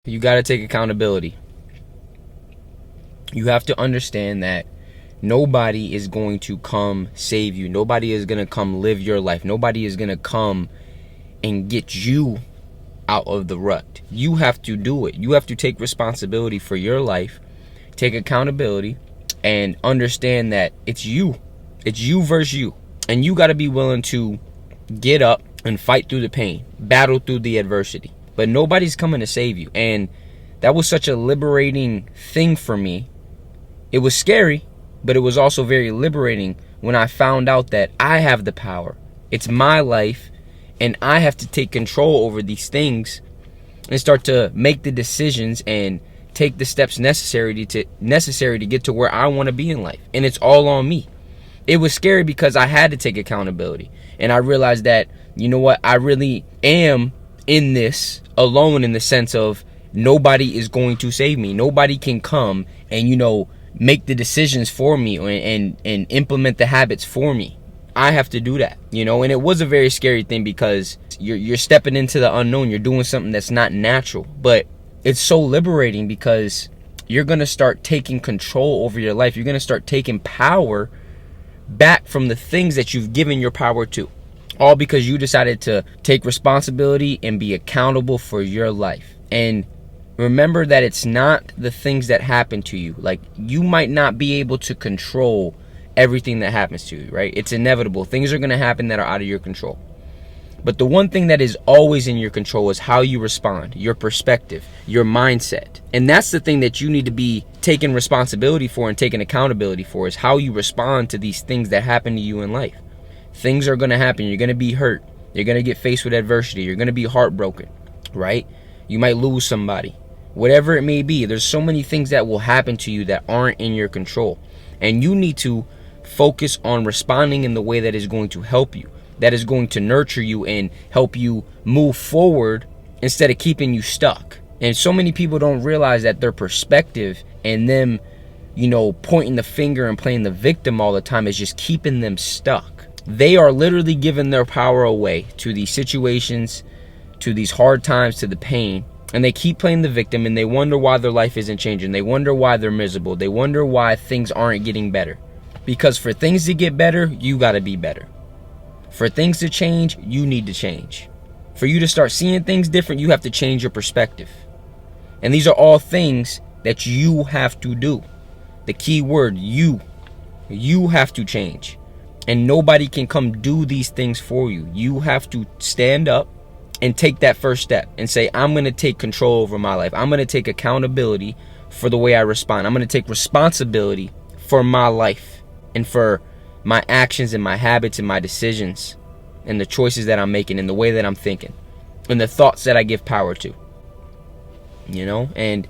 You got to take accountability. You have to understand that nobody is going to come save you. Nobody is going to come live your life. Nobody is going to come and get you out of the rut. You have to do it. You have to take responsibility for your life, take accountability, and understand that it's you. It's you versus you. And you got to be willing to get up and fight through the pain, battle through the adversity. But nobody's coming to save you. And that was such a liberating thing for me. It was scary, but it was also very liberating when I found out that I have the power. It's my life, and I have to take control over these things and start to make the decisions and take the steps necessary to get to where I want to be in life. And it's all on me. It was scary because I had to take accountability. And I realized that, you know what, I really am in this alone, in the sense of nobody is going to save me. Nobody can come and, make the decisions for me and implement the habits for me. I have to do that, and it was a very scary thing because you're stepping into the unknown. You're doing something that's not natural, but it's so liberating because you're going to start taking control over your life. You're going to start taking power back from the things that you've given your power to, all because you decided to take responsibility and be accountable for your life. And remember that it's not the things that happen to you. Like, you might not be able to control everything that happens to you, right? It's inevitable. Things are going to happen that are out of your control. But the one thing that is always in your control is how you respond, your perspective, your mindset. And that's the thing that you need to be taking responsibility for and taking accountability for, is how you respond to these things that happen to you in life. Things are going to happen. You're going to be hurt. You're going to get faced with adversity. You're going to be heartbroken, right? You might lose somebody. Whatever it may be, there's so many things that will happen to you that aren't in your control. And you need to focus on responding in the way that is going to help you, that is going to nurture you and help you move forward instead of keeping you stuck. And so many people don't realize that their perspective and them, pointing the finger and playing the victim all the time is just keeping them stuck. They are literally giving their power away to these situations, to these hard times, to the pain. And they keep playing the victim, and they wonder why their life isn't changing. They wonder why they're miserable. They wonder why things aren't getting better. Because for things to get better, you got to be better. For things to change, you need to change. For you to start seeing things different, you have to change your perspective. And these are all things that you have to do. The key word, you. You have to change. And nobody can come do these things for you. You have to stand up and take that first step and say, I'm going to take control over my life. I'm going to take accountability for the way I respond. I'm going to take responsibility for my life and for my actions and my habits and my decisions and the choices that I'm making and the way that I'm thinking and the thoughts that I give power to. And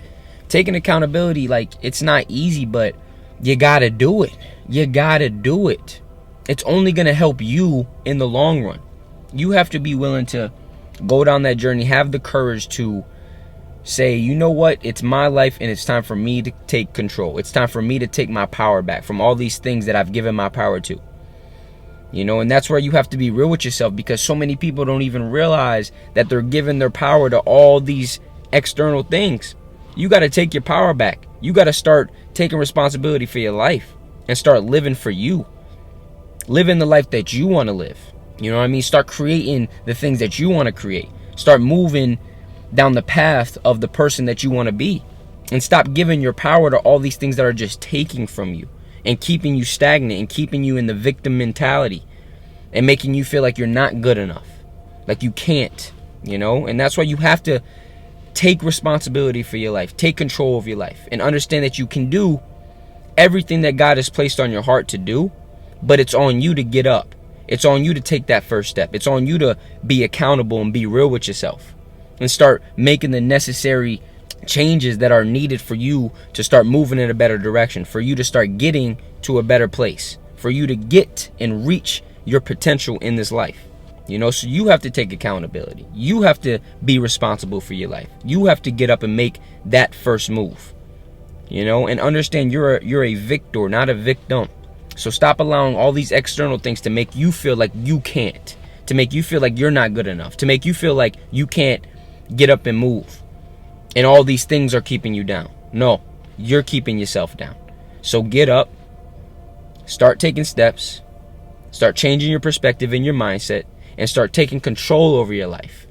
taking accountability, it's not easy, but you got to do it. You got to do it. It's only going to help you in the long run. You have to be willing to go down that journey, have the courage to say, you know what, it's my life and it's time for me to take control. It's time for me to take my power back from all these things that I've given my power to. And that's where you have to be real with yourself, because so many people don't even realize that they're giving their power to all these external things. You got to take your power back. You got to start taking responsibility for your life and start living for you. Living the life that you want to live. You know what I mean? Start creating the things that you want to create. Start moving down the path of the person that you want to be. And stop giving your power to all these things that are just taking from you and keeping you stagnant and keeping you in the victim mentality and making you feel like you're not good enough. Like you can't, And that's why you have to take responsibility for your life. Take control of your life and understand that you can do everything that God has placed on your heart to do, but it's on you to get up. It's on you to take that first step. It's on you to be accountable and be real with yourself and start making the necessary changes that are needed for you to start moving in a better direction, for you to start getting to a better place, for you to get and reach your potential in this life. So you have to take accountability. You have to be responsible for your life. You have to get up and make that first move, and understand you're a victor, not a victim. So stop allowing all these external things to make you feel like you can't, to make you feel like you're not good enough, to make you feel like you can't get up and move. And all these things are keeping you down. No, you're keeping yourself down. So get up, start taking steps, start changing your perspective and your mindset, and start taking control over your life.